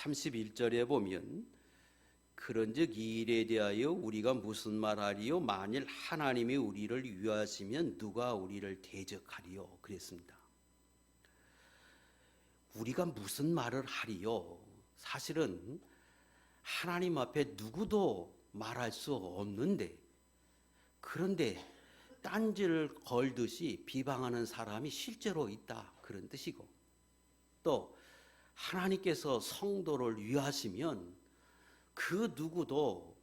31절에 보면 그런즉 이 일에 대하여 우리가 무슨 말하리요? 만일 하나님이 우리를 위하시면 누가 우리를 대적하리요? 그랬습니다. 우리가 무슨 말을 하리요? 사실은 하나님 앞에 누구도 말할 수 없는데, 그런데 딴지를 걸듯이 비방하는 사람이 실제로 있다, 그런 뜻이고, 또 하나님께서 성도를 위하시면 그 누구도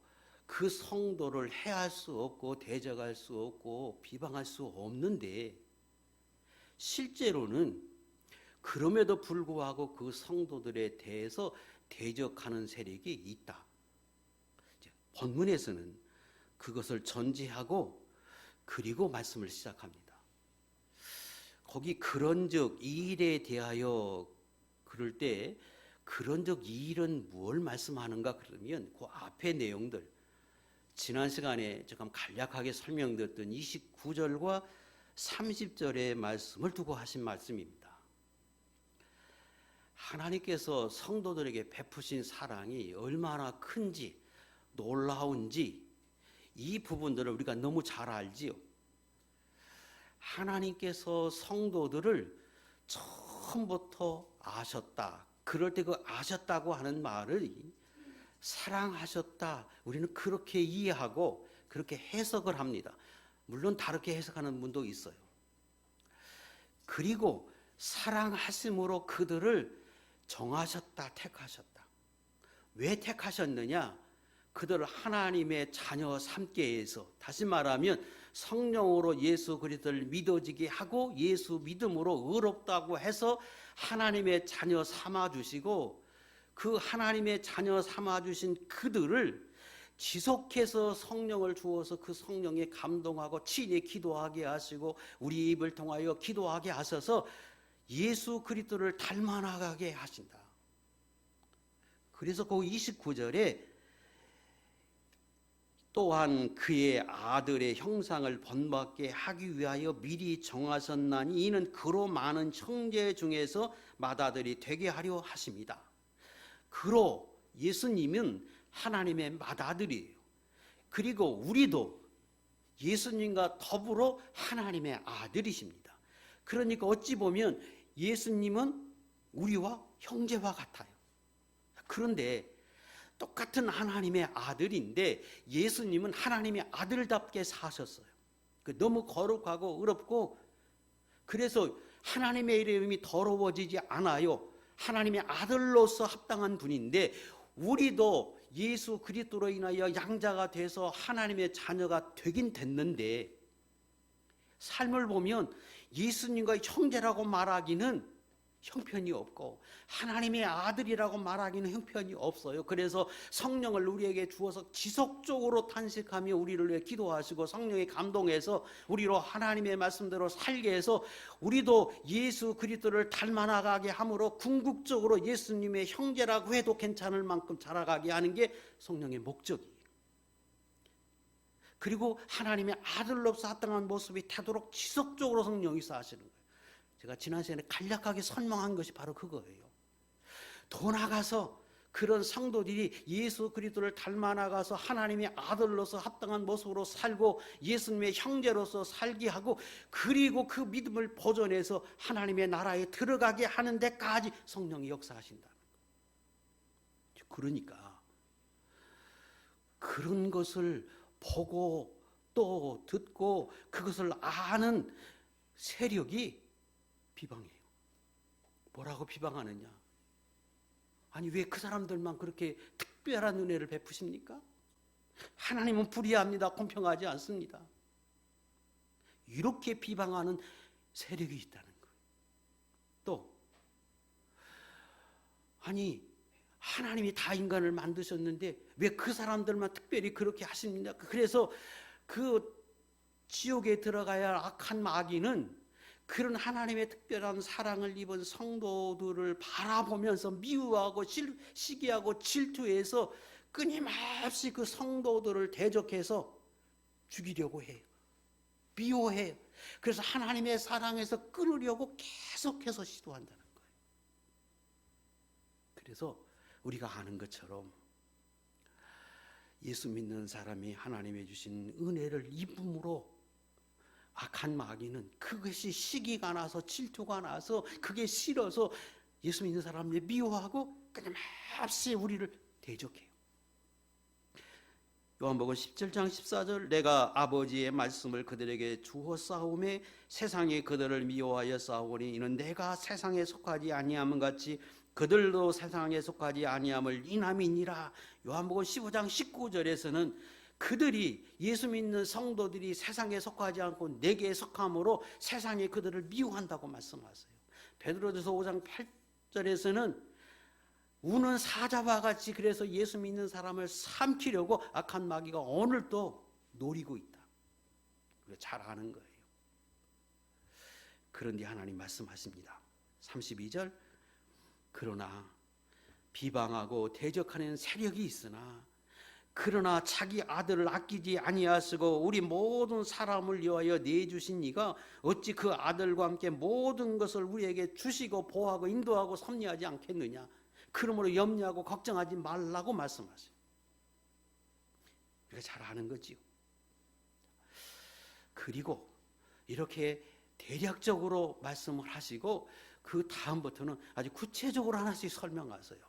그 성도를 해할 수 없고 대적할 수 없고 비방할 수 없는데, 실제로는 그럼에도 불구하고 그 성도들에 대해서 대적하는 세력이 있다. 본문에서는 그것을 전제하고 그리고 말씀을 시작합니다. 거기 그런즉 이 일에 대하여 그럴 때 그런즉 이 일은 뭘 말씀하는가 그러면 그 앞의 내용들, 지난 시간에 조금 간략하게 설명드렸던 29절과 30절의 말씀을 두고 하신 말씀입니다. 하나님께서 성도들에게 베푸신 사랑이 얼마나 큰지 놀라운지 이 부분들을 우리가 너무 잘 알지요. 하나님께서 성도들을 처음부터 아셨다. 그럴 때 그 아셨다고 하는 말을 사랑하셨다, 우리는 그렇게 이해하고 그렇게 해석을 합니다. 물론 다르게 해석하는 분도 있어요. 그리고 사랑하심으로 그들을 정하셨다, 택하셨다. 왜 택하셨느냐? 그들을 하나님의 자녀 삼게 해서, 다시 말하면 성령으로 예수 그리스도를 믿어지게 하고 예수 믿음으로 의롭다고 해서 하나님의 자녀 삼아주시고, 그 하나님의 자녀 삼아주신 그들을 지속해서 성령을 주어서 그 성령에 감동하고 친히 기도하게 하시고 우리 입을 통하여 기도하게 하셔서 예수 그리스도를 닮아나가게 하신다. 그래서 그 29절에 또한 그의 아들의 형상을 본받게 하기 위하여 미리 정하셨나니 이는 그로 많은 형제 중에서 맏아들이 되게 하려 하십니다. 그로 예수님은 하나님의 맏아들이에요. 그리고 우리도 예수님과 더불어 하나님의 아들이십니다. 그러니까 어찌 보면 예수님은 우리와 형제와 같아요. 그런데 똑같은 하나님의 아들인데 예수님은 하나님의 아들답게 사셨어요. 너무 거룩하고 의롭고, 그래서 하나님의 이름이 더러워지지 않아요. 하나님의 아들로서 합당한 분인데, 우리도 예수 그리스도로 인하여 양자가 돼서 하나님의 자녀가 되긴 됐는데, 삶을 보면 예수님과 형제라고 말하기는 형편이 없고 하나님의 아들이라고 말하기는 형편이 없어요. 그래서 성령을 우리에게 주어서 지속적으로 탄식하며 우리를 위해 기도하시고 성령에 감동해서 우리로 하나님의 말씀대로 살게 해서 우리도 예수 그리스도를 닮아나가게 함으로 궁극적으로 예수님의 형제라고 해도 괜찮을 만큼 자라가게 하는 게 성령의 목적이에요. 그리고 하나님의 아들로서 합당한 모습이 되도록 지속적으로 성령이 사시는 거예요. 제가 지난 시간에 간략하게 설명한 것이 바로 그거예요. 더 나아가서 그런 성도들이 예수 그리스도를 닮아나가서 하나님의 아들로서 합당한 모습으로 살고 예수님의 형제로서 살게 하고, 그리고 그 믿음을 보존해서 하나님의 나라에 들어가게 하는 데까지 성령이 역사하신다는 거예요. 그러니까 그런 것을 보고 또 듣고 그것을 아는 세력이 비방해요. 뭐라고 비방하느냐? 아니 왜 그 사람들만 그렇게 특별한 은혜를 베푸십니까? 하나님은 불의합니다. 공평하지 않습니다. 이렇게 비방하는 세력이 있다는 거예요. 또 아니 하나님이 다 인간을 만드셨는데 왜 그 사람들만 특별히 그렇게 하십니까? 그래서 그 지옥에 들어가야 할 악한 마귀는 그런 하나님의 특별한 사랑을 입은 성도들을 바라보면서 미워하고 시기하고 질투해서 끊임없이 그 성도들을 대적해서 죽이려고 해요. 미워해요. 그래서 하나님의 사랑에서 끊으려고 계속해서 시도한다는 거예요. 그래서 우리가 아는 것처럼 예수 믿는 사람이 하나님의 주신 은혜를 입음으로 악한 마귀는 그것이 시기가 나서 질투가 나서 그게 싫어서 예수 믿는 사람을 미워하고 끊임없이 우리를 대적해요. 요한복음 17장 14절 내가 아버지의 말씀을 그들에게 주었사오매 세상이 그들을 미워하여 싸우니 이는 내가 세상에 속하지 아니함은 같이 그들도 세상에 속하지 아니함을 인함이니라. 요한복음 15장 19절에서는 그들이 예수 믿는 성도들이 세상에 속하지 않고 내게 속함으로 세상이 그들을 미워한다고 말씀하세요. 베드로전서 5장 8절에서는 우는 사자와 같이 그래서 예수 믿는 사람을 삼키려고 악한 마귀가 오늘도 노리고 있다. 잘 아는 거예요. 그런데 하나님 말씀하십니다. 32절 그러나 비방하고 대적하는 세력이 있으나 그러나 자기 아들을 아끼지 아니하시고 우리 모든 사람을 위하여 내주신 이가 어찌 그 아들과 함께 모든 것을 우리에게 주시고 보호하고 인도하고 섭리하지 않겠느냐. 그러므로 염려하고 걱정하지 말라고 말씀하세요. 우리가 잘 아는 거지요. 그리고 이렇게 대략적으로 말씀을 하시고 그 다음부터는 아주 구체적으로 하나씩 설명하세요.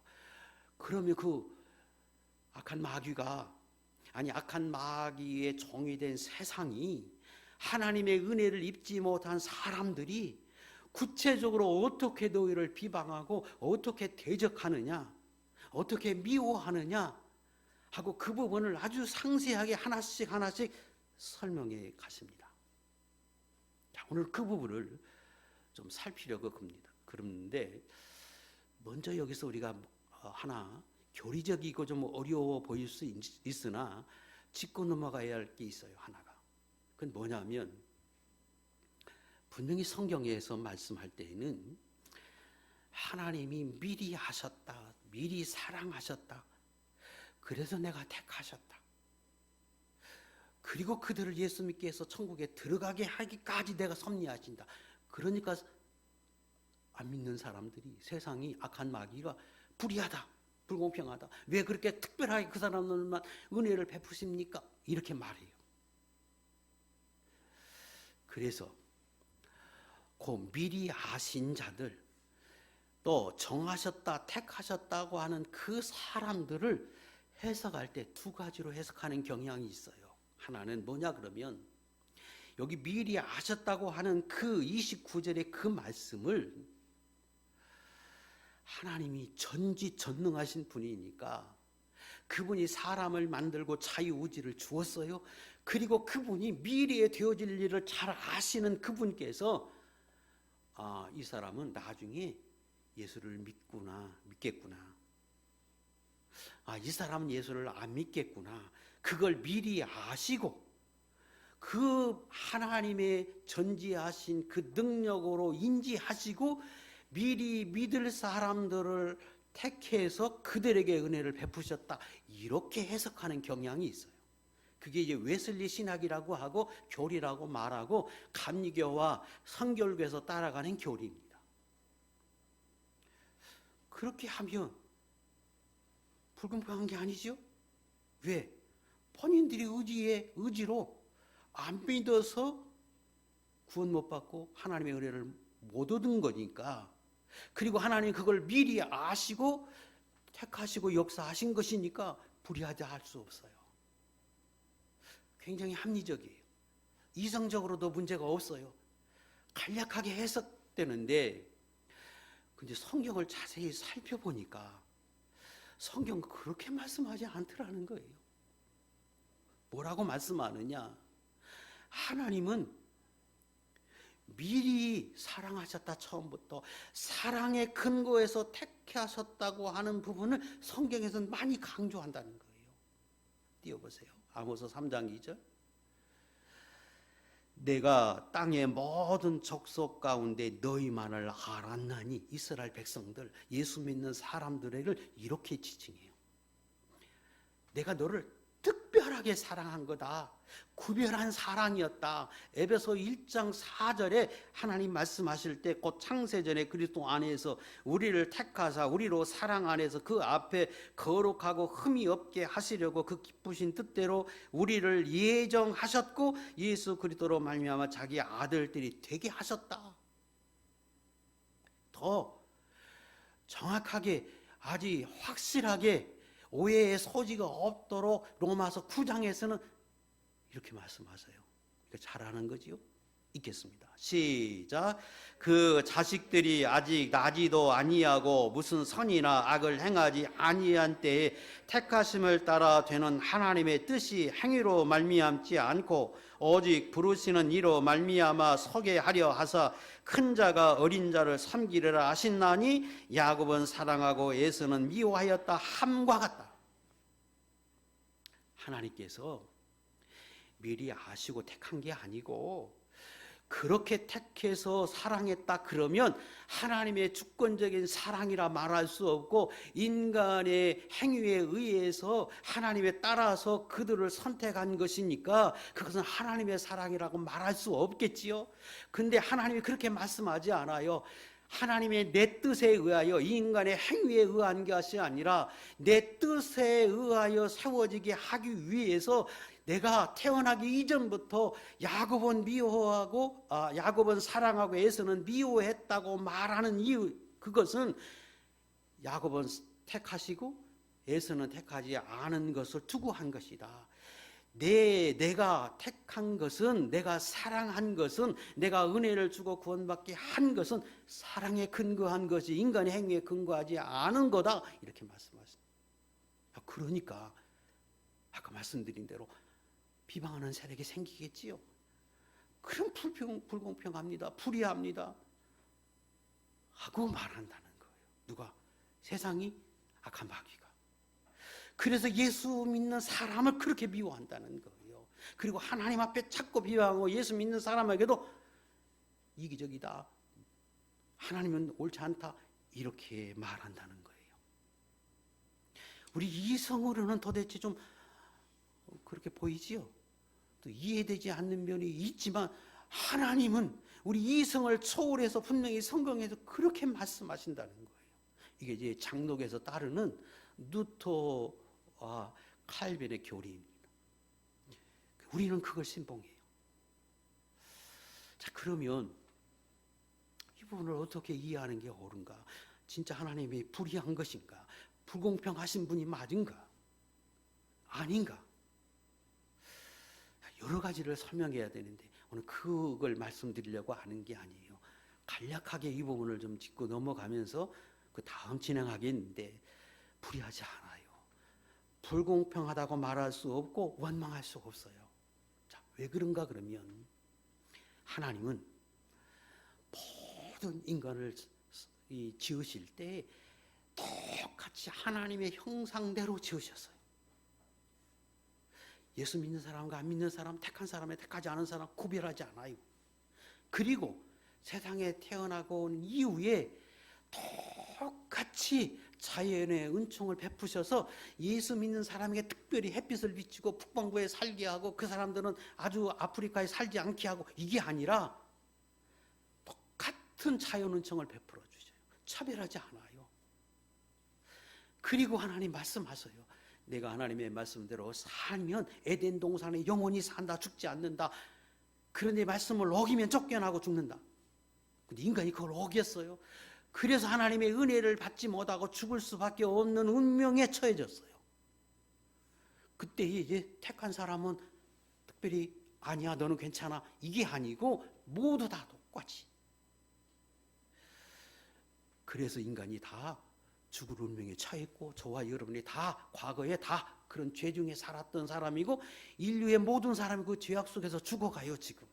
그러면 그 악한 마귀의 종이 된 세상이 하나님의 은혜를 입지 못한 사람들이 구체적으로 어떻게 너희를 비방하고 어떻게 대적하느냐, 어떻게 미워하느냐 하고 그 부분을 아주 상세하게 하나씩 설명해 가십니다. 자, 오늘 그 부분을 좀 살피려고 합니다. 그런데 먼저 여기서 우리가 하나 교리적이고 좀 어려워 보일 수 있으나 짚고 넘어가야 할 게 있어요. 하나가. 그건 뭐냐면 분명히 성경에서 말씀할 때에는 하나님이 미리 하셨다, 미리 사랑하셨다, 그래서 내가 택하셨다, 그리고 그들을 예수 믿게 해서 천국에 들어가게 하기까지 내가 섭리하신다. 그러니까 안 믿는 사람들이 세상이 악한 마귀가 불의하다, 불공평하다, 왜 그렇게 특별하게 그 사람들만 은혜를 베푸십니까? 이렇게 말해요. 그래서 그 미리 아신 자들, 또 정하셨다, 택하셨다고 하는 그 사람들을 해석할 때 두 가지로 해석하는 경향이 있어요. 하나는 뭐냐 그러면 여기 미리 아셨다고 하는 그 29절의 그 말씀을 하나님이 전지전능하신 분이니까 그분이 사람을 만들고 자유의지를 주었어요. 그리고 그분이 미래에 되어질 일을 잘 아시는 그분께서 이 사람은 나중에 예수를 믿겠구나. 이 사람은 예수를 안 믿겠구나. 그걸 미리 아시고 그 하나님의 전지하신 그 능력으로 인지하시고 미리 믿을 사람들을 택해서 그들에게 은혜를 베푸셨다. 이렇게 해석하는 경향이 있어요. 그게 이제 웨슬리 신학이라고 하고 교리라고 말하고 감리교와 성결교에서 따라가는 교리입니다. 그렇게 하면 불공평한 게 아니죠? 왜? 본인들이 의지로 안 믿어서 구원 못 받고 하나님의 은혜를 못 얻은 거니까, 그리고 하나님이 그걸 미리 아시고 택하시고 역사하신 것이니까 불의하지 할 수 없어요. 굉장히 합리적이에요. 이성적으로도 문제가 없어요. 간략하게 해석되는데, 근데 성경을 자세히 살펴보니까 성경은 그렇게 말씀하지 않더라는 거예요. 뭐라고 말씀하느냐? 하나님은 미리 사랑하셨다. 처음부터 사랑의 근거에서 택하셨다고 하는 부분을 성경에서는 많이 강조한다는 거예요. 띄워보세요. 아모스 3장 2절. 내가 땅의 모든 족속 가운데 너희만을 알았나니. 이스라엘 백성들, 예수 믿는 사람들을 이렇게 지칭해요. 내가 너를 특별하게 사랑한 거다. 구별한 사랑이었다. 에베소 1장 4절에 하나님 말씀하실 때 곧 창세전에 그리스도 안에서 우리를 택하사 우리로 사랑 안에서 그 앞에 거룩하고 흠이 없게 하시려고 그 기쁘신 뜻대로 우리를 예정하셨고 예수 그리스도로 말미암아 자기 아들들이 되게 하셨다. 더 정확하게 아주 확실하게 오해의 소지가 없도록 로마서 9장에서는 이렇게 말씀하세요. 잘하는 거지요? 읽겠습니다. 시작. 그 자식들이 아직 나지도 아니하고 무슨 선이나 악을 행하지 아니한 때에 택하심을 따라 되는 하나님의 뜻이 행위로 말미암지 않고 오직 부르시는 이로 말미암아 서게 하려 하사 큰 자가 어린 자를 섬기리라 하신나니 야곱은 사랑하고 에서는 미워하였다 함과 같다. 하나님께서 미리 아시고 택한 게 아니고 그렇게 택해서 사랑했다 그러면 하나님의 주권적인 사랑이라 말할 수 없고 인간의 행위에 의해서 하나님에 따라서 그들을 선택한 것이니까 그것은 하나님의 사랑이라고 말할 수 없겠지요. 근데 하나님이 그렇게 말씀하지 않아요. 하나님의 내 뜻에 의하여 인간의 행위에 의한 것이 아니라 내 뜻에 의하여 세워지게 하기 위해서 내가 태어나기 이전부터 야곱은 미워하고 야곱은 사랑하고 에서는 미워했다고 말하는 이유, 그것은 야곱은 택하시고 에서는 택하지 않은 것을 투구한 것이다. 내가 택한 것은, 내가 사랑한 것은, 내가 은혜를 주고 구원받게 한 것은 사랑에 근거한 것이 인간의 행위에 근거하지 않은 거다, 이렇게 말씀하십니다. 그러니까 아까 말씀드린 대로 비방하는 세력이 생기겠지요. 그럼 불공평합니다, 불의합니다 하고 말한다는 거예요. 누가? 세상이, 악한 마귀가. 그래서 예수 믿는 사람을 그렇게 미워한다는 거예요. 그리고 하나님 앞에 자꾸 비방하고 예수 믿는 사람에게도 이기적이다, 하나님은 옳지 않다, 이렇게 말한다는 거예요. 우리 이성으로는 도대체 좀 그렇게 보이지요? 또 이해되지 않는 면이 있지만 하나님은 우리 이성을 초월해서 분명히 성경에서 그렇게 말씀하신다는 거예요. 이게 이제 장록에서 따르는 루터와 칼빈의 교리입니다. 우리는 그걸 신봉해요. 자, 그러면 이 부분을 어떻게 이해하는 게 옳은가? 진짜 하나님이 불의한 것인가? 불공평하신 분이 맞은가? 아닌가? 여러 가지를 설명해야 되는데 오늘 그걸 말씀드리려고 하는 게 아니에요. 간략하게 이 부분을 좀 짚고 넘어가면서 그 다음 진행하겠는데, 불의하지 않아요. 불공평하다고 말할 수 없고 원망할 수 없어요. 자, 왜 그런가 그러면 하나님은 모든 인간을 지으실 때 똑같이 하나님의 형상대로 지으셨어요. 예수 믿는 사람과 안 믿는 사람, 택한 사람에 택하지 않은 사람 구별하지 않아요. 그리고 세상에 태어나고 온 이후에 똑같이 자연의 은총을 베푸셔서 예수 믿는 사람에게 특별히 햇빛을 비추고 북방구에 살게 하고 그 사람들은 아주 아프리카에 살지 않게 하고, 이게 아니라 똑같은 자연 은총을 베풀어 주셔요. 차별하지 않아요. 그리고 하나님 말씀하세요. 내가 하나님의 말씀대로 살면 에덴 동산에 영원히 산다, 죽지 않는다. 그런데 말씀을 어기면 쫓겨나고 죽는다. 근데 인간이 그걸 어겼어요. 그래서 하나님의 은혜를 받지 못하고 죽을 수밖에 없는 운명에 처해졌어요. 그때 이제 택한 사람은 특별히 아니야, 너는 괜찮아, 이게 아니고 모두 다 똑같이. 그래서 인간이 다 죽을 운명에 처했고 저와 여러분이 다 과거에 다 그런 죄 중에 살았던 사람이고 인류의 모든 사람이 그 죄악 속에서 죽어가요 지금.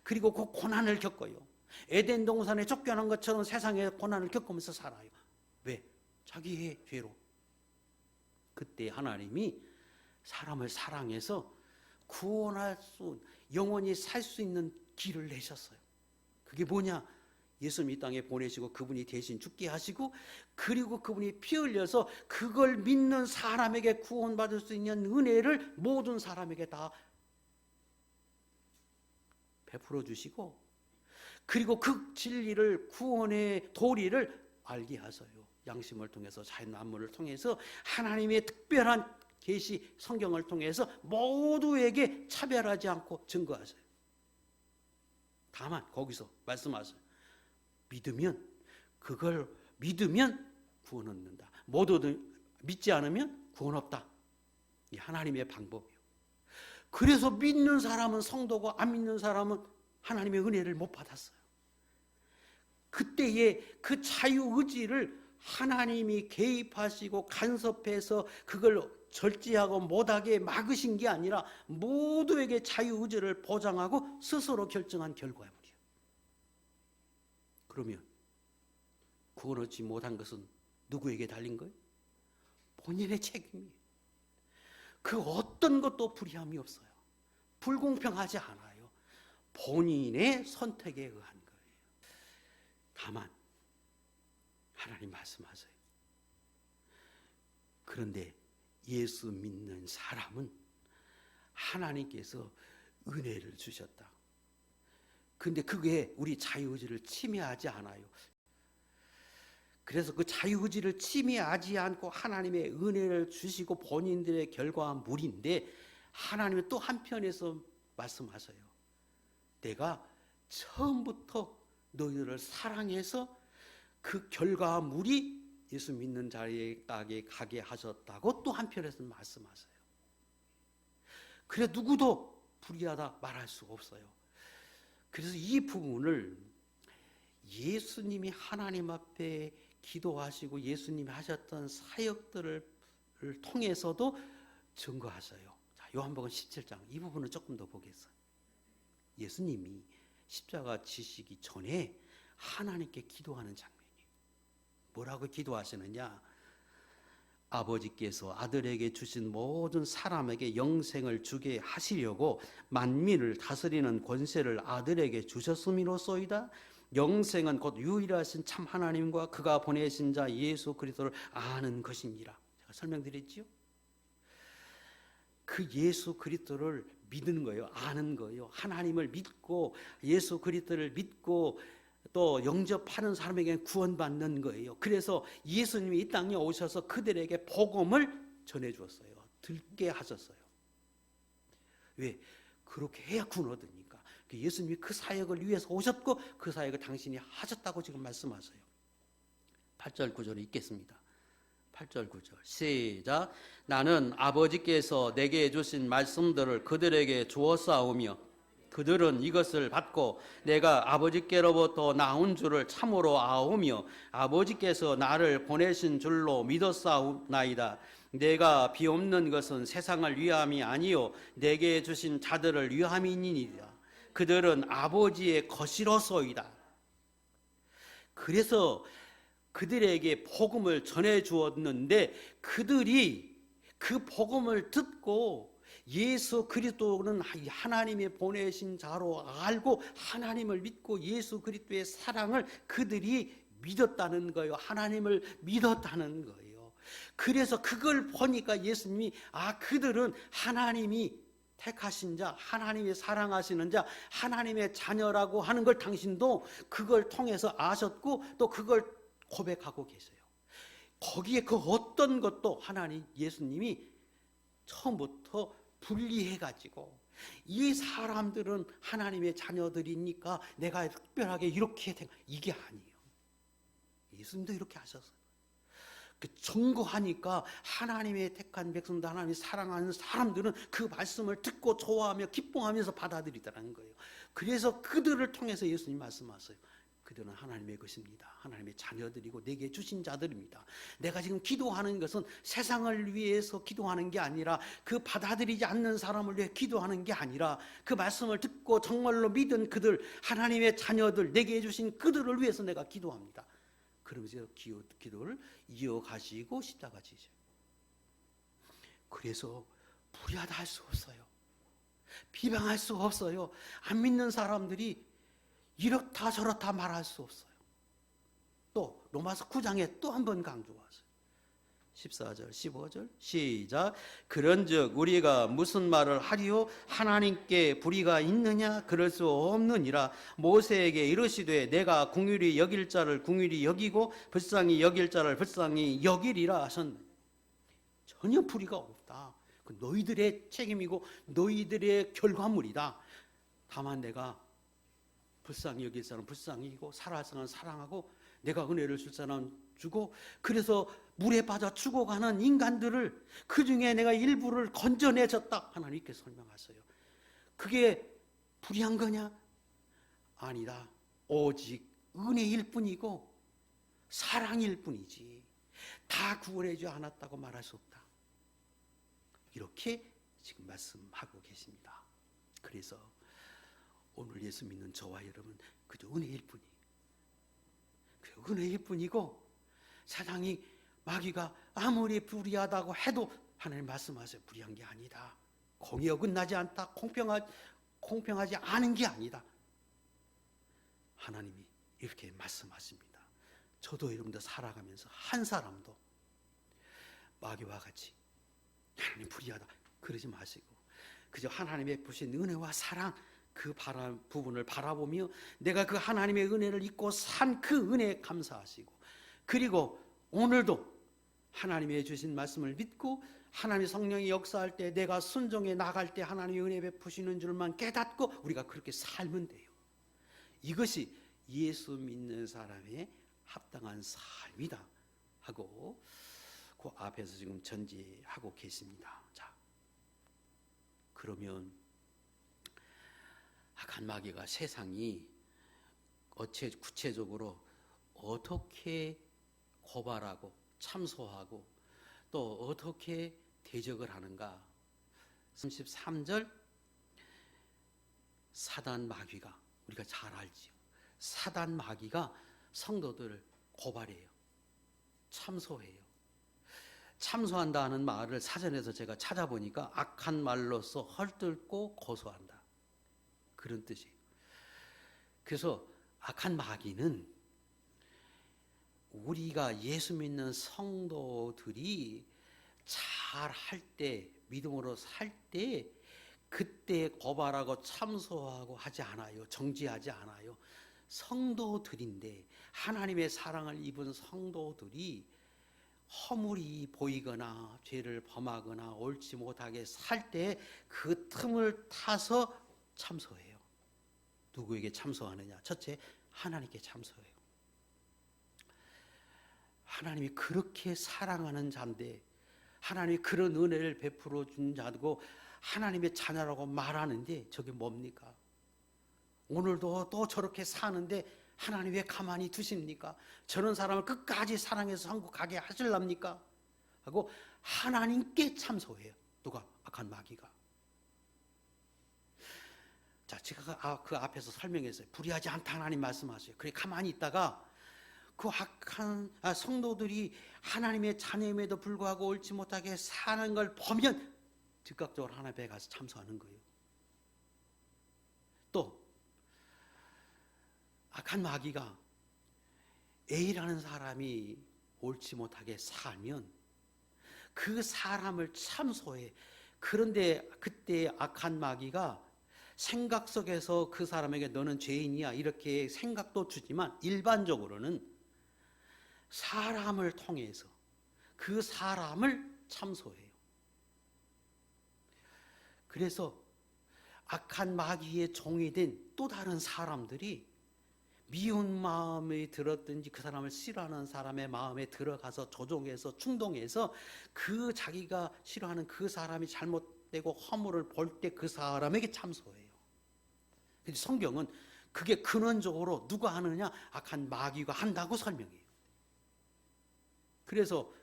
그리고 그 고난을 겪어요. 에덴 동산에 쫓겨난 것처럼 세상의 고난을 겪으면서 살아요. 왜? 자기의 죄로. 그때 하나님이 사람을 사랑해서 구원할 수, 영원히 살 수 있는 길을 내셨어요. 그게 뭐냐? 예수님 이 땅에 보내시고 그분이 대신 죽게 하시고 그리고 그분이 피 흘려서 그걸 믿는 사람에게 구원받을 수 있는 은혜를 모든 사람에게 다 베풀어 주시고 그리고 그 진리를 구원의 도리를 알게 하셔요. 양심을 통해서 자연 만물을 통해서 하나님의 특별한 계시 성경을 통해서 모두에게 차별하지 않고 증거하세요. 다만 거기서 말씀하세요. 그걸 믿으면 구원 얻는다. 모두 믿지 않으면 구원 없다. 이 하나님의 방법이요. 그래서 믿는 사람은 성도고 안 믿는 사람은 하나님의 은혜를 못 받았어요. 그때에 그 자유의지를 하나님이 개입하시고 간섭해서 그걸 절제하고 못하게 막으신 게 아니라 모두에게 자유의지를 보장하고 스스로 결정한 결과물이에요. 그러면 구원 얻지 못한 것은 누구에게 달린 거예요? 본인의 책임이에요. 그 어떤 것도 불의함이 없어요. 불공평하지 않아요. 본인의 선택에 의한 거예요. 다만 하나님 말씀하세요. 그런데 예수 믿는 사람은 하나님께서 은혜를 주셨다. 근데 그게 우리 자유의지를 침해하지 않아요. 그래서 그 자유의지를 침해하지 않고 하나님의 은혜를 주시고 본인들의 결과물인데 하나님은 또 한편에서 말씀하세요. 내가 처음부터 너희들을 사랑해서 그 결과물이 예수 믿는 자리에 가게 하셨다고 또 한편에서 말씀하세요. 그래 누구도 불의하다 말할 수가 없어요. 그래서 이 부분을 예수님이 하나님 앞에 기도하시고 예수님이 하셨던 사역들을 통해서도 증거하셔요. 자, 요한복음 17장 이 부분을 조금 더 보겠어요. 예수님이 십자가 지시기 전에 하나님께 기도하는 장면이에요. 뭐라고 기도하시느냐? 아버지께서 아들에게 주신 모든 사람에게 영생을 주게 하시려고 만민을 다스리는 권세를 아들에게 주셨음이로소이다. 영생은 곧 유일하신 참 하나님과 그가 보내신 자 예수 그리스도를 아는 것이니라. 제가 설명드렸지요. 그 예수 그리스도를 믿는 거예요. 아는 거예요. 하나님을 믿고 예수 그리스도를 믿고 또 영접하는 사람에게 구원받는 거예요. 그래서 예수님이 이 땅에 오셔서 그들에게 복음을 전해주었어요. 듣게 하셨어요. 왜? 그렇게 해야 구원 얻으니까. 예수님이 그 사역을 위해서 오셨고 그 사역을 당신이 하셨다고 지금 말씀하세요. 8절 9절을 읽겠습니다. 8절 9절 시작. 나는 아버지께서 내게 주신 말씀들을 그들에게 주었사오며 그들은 이것을 받고 내가 아버지께로부터 나온 줄을 참으로 아오며 아버지께서 나를 보내신 줄로 믿었사오나이다. 내가 비옵는 것은 세상을 위함이 아니요 내게 주신 자들을 위함이니이다. 그들은 아버지의 것이로소이다. 그래서 그들에게 복음을 전해 주었는데 그들이 그 복음을 듣고 예수 그리스도는 하나님의 보내신 자로 알고 하나님을 믿고 예수 그리스도의 사랑을 그들이 믿었다는 거예요. 하나님을 믿었다는 거예요. 그래서 그걸 보니까 예수님이 그들은 하나님이 택하신 자, 하나님의 사랑하시는 자, 하나님의 자녀라고 하는 걸 당신도 그걸 통해서 아셨고 또 그걸 고백하고 계세요. 거기에 그 어떤 것도 하나님 예수님이 처음부터 분리해가지고 이 사람들은 하나님의 자녀들이니까 내가 특별하게 이렇게 이게 아니에요. 예수님도 이렇게 하셨어요. 증거하니까 하나님의 택한 백성들, 하나님이 사랑하는 사람들은 그 말씀을 듣고 좋아하며 기뻐하면서 받아들이더라는 거예요. 그래서 그들을 통해서 예수님 말씀하세요. 그들은 하나님의 것입니다. 하나님의 자녀들이고 내게 주신 자들입니다. 내가 지금 기도하는 것은 세상을 위해서 기도하는 게 아니라 그 받아들이지 않는 사람을 위해 기도하는 게 아니라 그 말씀을 듣고 정말로 믿은 그들, 하나님의 자녀들, 내게 주신 그들을 위해서 내가 기도합니다. 그러면서 기도를 이어가시고 십자가 지셔요. 그래서 불의하다 할 수 없어요. 비방할 수 없어요. 안 믿는 사람들이 이렇다 저렇다 말할 수 없어요. 또 로마서 9장에 또 한 번 강조하세요. 14절, 15절 시작. 그런즉 우리가 무슨 말을 하리요? 하나님께 불의가 있느냐? 그럴 수 없느니라. 모세에게 이르시되 내가 긍휼히 여길 자를 긍휼히 여기고 불쌍히 여길 자를 불쌍히 여기리라 하셨느니라. 전혀 불의가 없다. 그 너희들의 책임이고 너희들의 결과물이다. 다만 내가 불쌍히 여길 사람 불쌍히 여기고 사랑할 사람 사랑하고 내가 은혜를 줄 사람 주고, 그래서 물에 빠져 죽어가는 인간들을 그 중에 내가 일부를 건져내줬다. 하나님께 설명하세요. 그게 불의한 거냐? 아니다. 오직 은혜일 뿐이고 사랑일 뿐이지 다 구원해주지 않았다고 말할 수 없다. 이렇게 지금 말씀하고 계십니다. 그래서 오늘 예수 믿는 저와 여러분 그저 은혜일 뿐이에요. 은혜일 뿐이고 사장이 마귀가 아무리 불의하다고 해도 하나님 말씀하세요. 불의한 게 아니다. 공의 어긋나지 않다. 공평하지 않은 게 아니다. 하나님이 이렇게 말씀하십니다. 저도 여러분들 살아가면서 한 사람도 마귀와 같이 하나님 불의하다 그러지 마시고 그저 하나님의 베푸신 은혜와 사랑 그 부분을 바라보며 내가 그 하나님의 은혜를 잊고 산 그 은혜에 감사하시고, 그리고 오늘도 하나님의 주신 말씀을 믿고 하나님의 성령이 역사할 때 내가 순종해 나갈 때 하나님의 은혜 베푸시는 줄만 깨닫고 우리가 그렇게 살면 돼요. 이것이 예수 믿는 사람의 합당한 삶이다 하고 그 앞에서 지금 전제하고 계십니다. 자, 그러면 악한 마귀가 세상이 구체적으로 어떻게 고발하고 참소하고 또 어떻게 대적을 하는가? 33절 사단 마귀가, 우리가 잘 알지요. 사단 마귀가 성도들을 고발해요. 참소해요. 참소한다는 말을 사전에서 제가 찾아보니까 악한 말로서 헐뜯고 고소한다, 그런 뜻이에요. 그래서 악한 마귀는 우리가 예수 믿는 성도들이 잘 할 때, 믿음으로 살 때 그때 고발하고 참소하고 하지 않아요. 정지하지 않아요. 성도들인데, 하나님의 사랑을 입은 성도들이 허물이 보이거나 죄를 범하거나 옳지 못하게 살 때 그 틈을 타서 참소해요. 누구에게 참소하느냐? 첫째, 하나님께 참소해요. 하나님이 그렇게 사랑하는 자인데, 하나님이 그런 은혜를 베풀어 준 자고 하나님의 자녀라고 말하는데 저게 뭡니까? 오늘도 또 저렇게 사는데 하나님 왜 가만히 두십니까? 저런 사람을 끝까지 사랑해서 천국 가게 하실랍니까? 하고 하나님께 참소해요. 누가? 악한 마귀가. 자, 제가 그 앞에서 설명했어요. 불의하지 않다 하나님 말씀하세요. 그래 가만히 있다가 그 악한 성도들이 하나님의 자녀임에도 불구하고 옳지 못하게 사는 걸 보면 즉각적으로 하나님 앞에 가서 참소하는 거예요. 또 악한 마귀가 A라는 사람이 옳지 못하게 살면 그 사람을 참소해. 그런데 그때 악한 마귀가 생각 속에서 그 사람에게 너는 죄인이야 이렇게 생각도 주지만 일반적으로는 사람을 통해서 그 사람을 참소해요. 그래서 악한 마귀의 종이 된 또 다른 사람들이 미운 마음이 들었든지 그 사람을 싫어하는 사람의 마음에 들어가서 조종해서 충동해서 그 자기가 싫어하는 그 사람이 잘못되고 허물을 볼 때 그 사람에게 참소해요. 성경은 그게 근원적으로 누가 하느냐? 악한 마귀가 한다고 설명해요. 그래서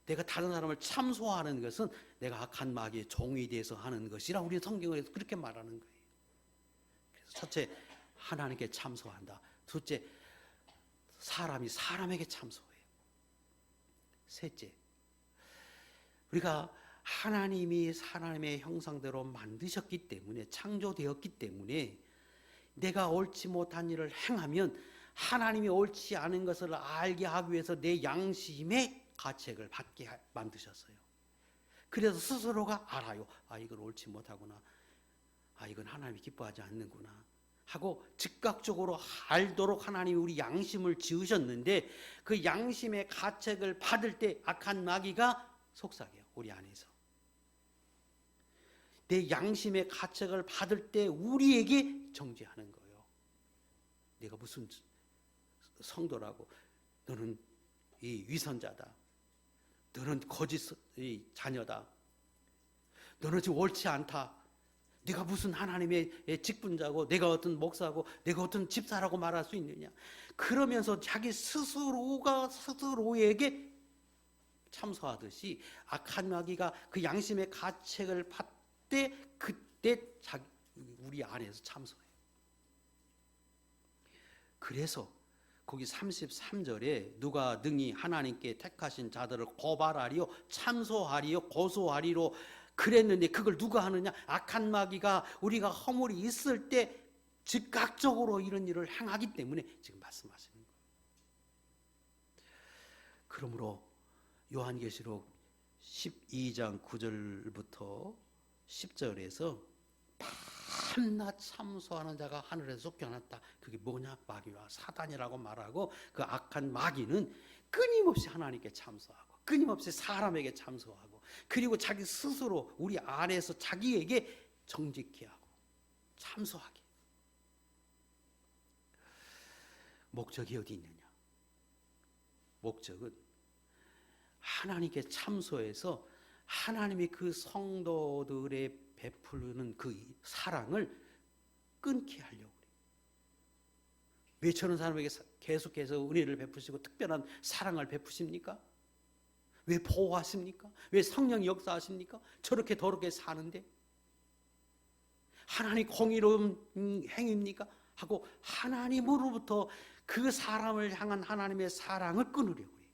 내가 다른 사람을 참소하는 것은 내가 악한 마귀의 종이 돼서 하는 것이라 우리 성경에서 그렇게 말하는 거예요. 그래서 첫째, 하나님께 참소한다. 둘째, 사람이 사람에게 참소해요. 셋째, 우리가 하나님이 하나님의 형상대로 만드셨기 때문에, 창조되었기 때문에 내가 옳지 못한 일을 행하면 하나님이 옳지 않은 것을 알게 하기 위해서 내 양심의 가책을 받게 만드셨어요. 그래서 스스로가 알아요. 아, 이건 옳지 못하구나. 아, 이건 하나님이 기뻐하지 않는구나 하고 즉각적으로 알도록 하나님이 우리 양심을 지으셨는데, 그 양심의 가책을 받을 때 악한 마귀가 속삭여요. 우리 안에서 내 양심의 가책을 받을 때 우리에게 정죄하는 거예요. 내가 무슨 성도라고, 너는 이 위선자다, 너는 거짓 자녀다, 너는 지금 옳지 않다, 네가 무슨 하나님의 직분자고, 내가 어떤 목사고, 내가 어떤 집사라고 말할 수 있느냐. 그러면서 자기 스스로가 스스로에게 참소하듯이 악한 마귀가 그 양심의 가책을 받되 그때 우리 안에서 참소해요. 그래서 거기 33절에 누가 능히 하나님께 택하신 자들을 고발하리요 참소하리요 고소하리로 그랬는데, 그걸 누가 하느냐? 악한 마귀가 우리가 허물이 있을 때 즉각적으로 이런 일을 행하기 때문에 지금 말씀하시는 거예요. 그러므로 요한계시록 12장 9절부터 10절에서 밤낮 참소하는 자가 하늘에서 쫓겨났다. 그게 뭐냐? 마귀와 사단이라고 말하고, 그 악한 마귀는 끊임없이 하나님께 참소하고 끊임없이 사람에게 참소하고, 그리고 자기 스스로 우리 안에서 자기에게 정직케 하고 참소하게. 목적이 어디 있느냐? 목적은 하나님께 참소해서 하나님이 그 성도들의 베푸는 그 사랑을 끊게 하려고 그래요. 왜 저런 사람에게 계속해서 은혜를 베푸시고 특별한 사랑을 베푸십니까? 왜 보호하십니까? 왜 성령이 역사하십니까? 저렇게 더럽게 사는데 하나님 공의로운 행위입니까? 하고 하나님으로부터 그 사람을 향한 하나님의 사랑을 끊으려고 해요.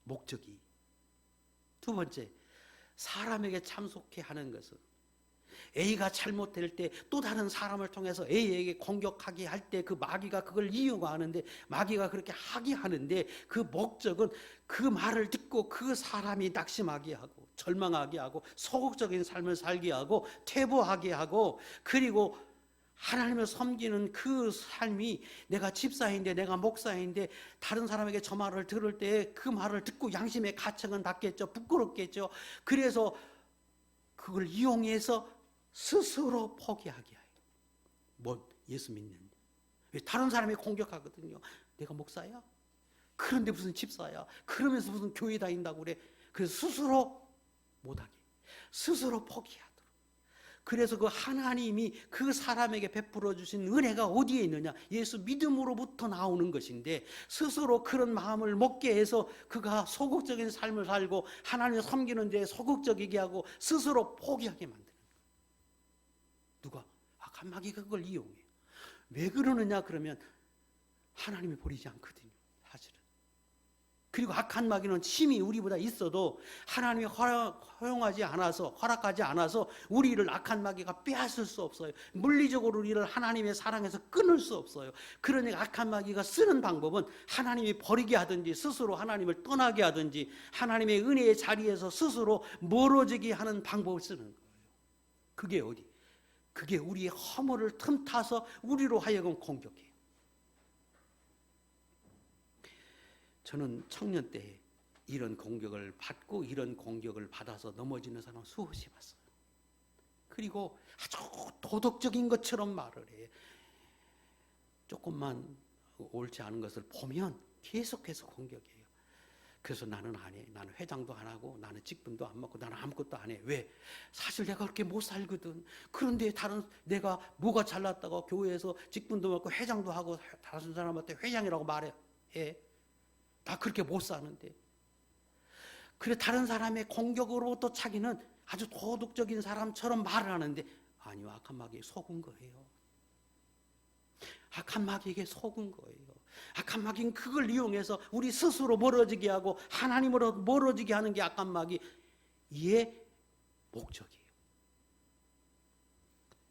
목적이. 두 번째, 사람에게 참소케 하는 것은 A가 잘못될 때 또 다른 사람을 통해서 A에게 공격하게 할 때 그 마귀가 그걸 이용하는데, 마귀가 그렇게 하게 하는데, 그 목적은 그 말을 듣고 그 사람이 낙심하게 하고 절망하게 하고 소극적인 삶을 살게 하고 퇴보하게 하고, 그리고 하나님을 섬기는 그 삶이, 내가 집사인데 내가 목사인데 다른 사람에게 저 말을 들을 때 그 말을 듣고 양심의 가책은 받겠죠. 부끄럽겠죠. 그래서 그걸 이용해서 스스로 포기하게 해요. 뭐 예수 믿는, 왜 다른 사람이 공격하거든요. 내가 목사야? 그런데 무슨 집사야? 그러면서 무슨 교회 다닌다고 그래? 그래서 스스로 못하게, 스스로 포기하도록. 그래서 그 하나님이 그 사람에게 베풀어 주신 은혜가 어디에 있느냐? 예수 믿음으로부터 나오는 것인데, 스스로 그런 마음을 먹게 해서 그가 소극적인 삶을 살고 하나님을 섬기는 데 소극적이게 하고 스스로 포기하게 만드는 거예요. 누가? 악한 마귀가 그걸 이용해요. 왜 그러느냐? 그러면 하나님이 버리지 않거든요, 사실은. 그리고 악한 마귀는 힘이 우리보다 있어도 하나님이 허용하지 않아서, 허락하지 않아서 우리를 악한 마귀가 빼앗을 수 없어요. 물리적으로 우리를 하나님의 사랑에서 끊을 수 없어요. 그러니까 악한 마귀가 쓰는 방법은 하나님이 버리게 하든지 스스로 하나님을 떠나게 하든지 하나님의 은혜의 자리에서 스스로 멀어지게 하는 방법을 쓰는 거예요. 그게 어디? 그게 우리의 허물을 틈타서 우리로 하여금 공격해요. 저는 청년 때 이런 공격을 받고 이런 공격을 받아서 넘어지는 사람 수없이 봤어요. 그리고 아주 도덕적인 것처럼 말을 해. 조금만 옳지 않은 것을 보면 계속해서 공격해요. 그래서 나는 안 해. 나는 회장도 안 하고 나는 직분도 안 먹고 나는 아무것도 안 해. 왜? 사실 내가 그렇게 못 살거든. 그런데 내가 뭐가 잘났다고 교회에서 직분도 먹고 회장도 하고 다른 사람한테 회장이라고 말해. 나 그렇게 못 사는데. 그래, 다른 사람의 공격으로부터 자기는 아주 도덕적인 사람처럼 말을 하는데, 아니요, 악한 마귀에 속은 거예요. 악한 마귀에게 속은 거예요. 악한 마귀는 그걸 이용해서 우리 스스로 멀어지게 하고 하나님으로 멀어지게 하는 게 악한 마귀의 목적이에요.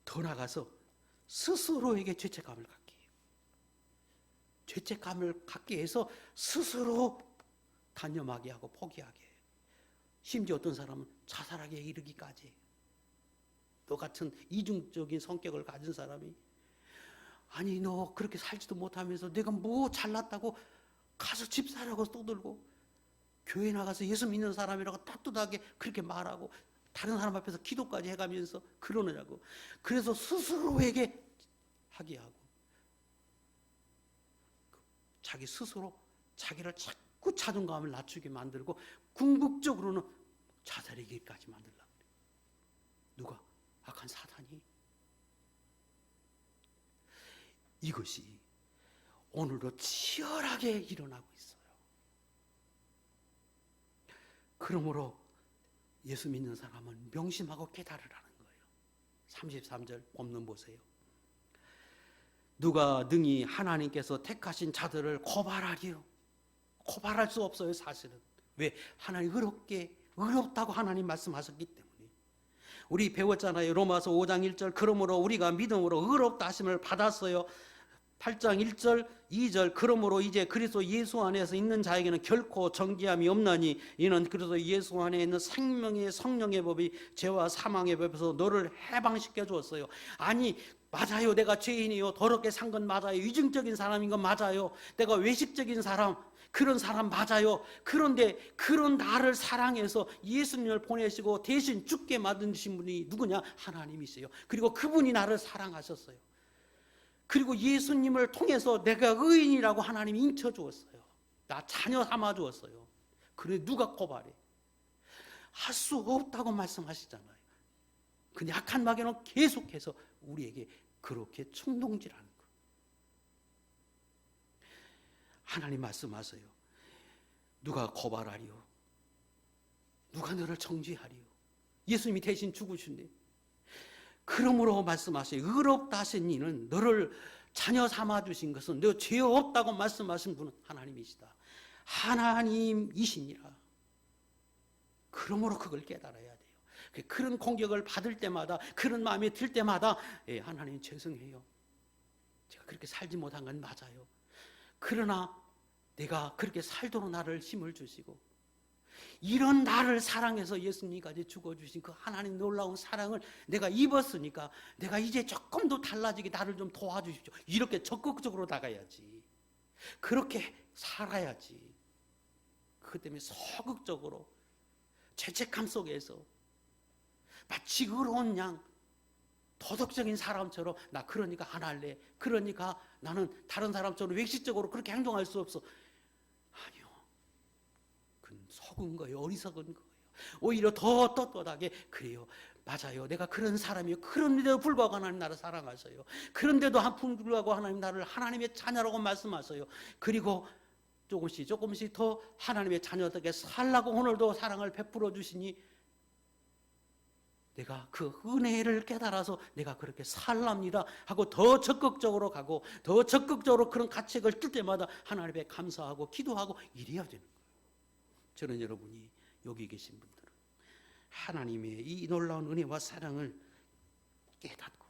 더 나아가서 스스로에게 죄책감을 갖게 해요. 죄책감을 갖게 해서 스스로 단념하게 하고 포기하게 해요. 심지어 어떤 사람은 자살하게 이르기까지 해요. 너 같은 이중적인 성격을 가진 사람이 아니 너 그렇게 살지도 못하면서 내가 뭐 잘났다고 가서 집 사라고 떠들고 교회 나가서 예수 믿는 사람이라고 따뜻하게 그렇게 말하고 다른 사람 앞에서 기도까지 해가면서 그러느냐고. 그래서 스스로에게 하게 하고 자기 스스로 자기를 자꾸 자존감을 낮추게 만들고 궁극적으로는 자살의 길까지 만들려고 그래요. 누가? 악한 사탄이. 이것이 오늘도 치열하게 일어나고 있어요. 그러므로 예수 믿는 사람은 명심하고 깨달으라는 거예요. 33절 본문 보세요. 누가 능히 하나님께서 택하신 자들을 고발하리요? 고발할 수 없어요, 사실은. 왜? 하나님 의롭다고 하나님 말씀하셨기 때문에. 우리 배웠잖아요. 로마서 5장 1절. 그러므로 우리가 믿음으로 의롭다 하심을 받았어요. 8장 1절 2절. 그러므로 이제 그리스도 예수 안에서 있는 자에게는 결코 정죄함이 없나니 이는 그리스도 예수 안에 있는 생명의 성령의 법이 죄와 사망의 법에서 너를 해방시켜 주었어요. 아니 맞아요. 내가 죄인이요. 더럽게 산 건 맞아요. 이중적인 사람인 건 맞아요. 내가 외식적인 사람, 그런 사람 맞아요. 그런데 그런 나를 사랑해서 예수님을 보내시고 대신 죽게 만드신 분이 누구냐? 하나님이세요. 그리고 그분이 나를 사랑하셨어요. 그리고 예수님을 통해서 내가 의인이라고 하나님이 인쳐주었어요. 나 자녀 삼아 주었어요. 그래 누가 고발해? 할 수 없다고 말씀하시잖아요. 근데 악한 마귀는 계속해서 우리에게 그렇게 충동질하는 거예요. 하나님 말씀하세요. 누가 고발하리요? 누가 너를 정죄하리요? 예수님이 대신 죽으신데. 그러므로 말씀하세요. 의롭다 하신 이는 너를 자녀 삼아 주신 것은 너 죄 없다고 말씀하신 분은 하나님이시다. 하나님이시니라. 그러므로 그걸 깨달아야 돼요. 그런 공격을 받을 때마다 그런 마음이 들 때마다 하나님 죄송해요. 제가 그렇게 살지 못한 건 맞아요. 그러나 내가 그렇게 살도록 나를 힘을 주시고 이런 나를 사랑해서 예수님까지 죽어주신 그 하나님 놀라운 사랑을 내가 입었으니까 내가 이제 조금 더 달라지게 나를 좀 도와주십시오. 이렇게 적극적으로 나가야지. 그렇게 살아야지. 그 때문에 소극적으로 죄책감 속에서 마치 의로운 양 도덕적인 사람처럼 나 그러니까 안 할래. 그러니까 나는 다른 사람처럼 외식적으로 그렇게 행동할 수 없어. 아니요. 그건 속은 거예요. 어리석은 거예요. 오히려 더 떳떳하게 그래요. 맞아요. 내가 그런 사람이에요. 그런데도 불구하고 하나님 나를 사랑하셔요. 그런데도 불구하고 하나님 나를 하나님의 자녀라고 말씀하셔요. 그리고 조금씩 더 하나님의 자녀들에게 살라고 오늘도 사랑을 베풀어 주시니 내가 그 은혜를 깨달아서 내가 그렇게 살랍니다 하고 더 적극적으로 가고 더 적극적으로 그런 가책을 뜰 때마다 하나님께 감사하고 기도하고 이래야 되는 거예요. 저는 여러분이 여기 계신 분들은 하나님의 이 놀라운 은혜와 사랑을 깨닫고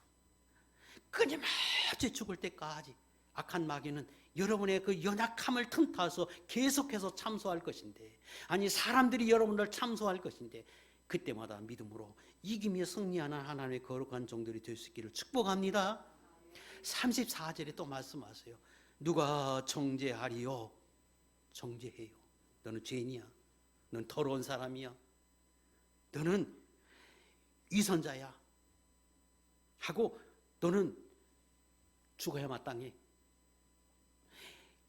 끊임없이 죽을 때까지 악한 마귀는 여러분의 그 연약함을 틈타서 계속해서 참소할 것인데, 아니 사람들이 여러분을 참소할 것인데 그때마다 믿음으로 이기며 승리하는 하나님의 거룩한 종들이 될 수 있기를 축복합니다. 34절에 또 말씀하세요. 누가 정죄하리요? 정죄해요. 너는 죄인이야. 너는 더러운 사람이야. 너는 위선자야 하고 너는 죽어야 마땅해.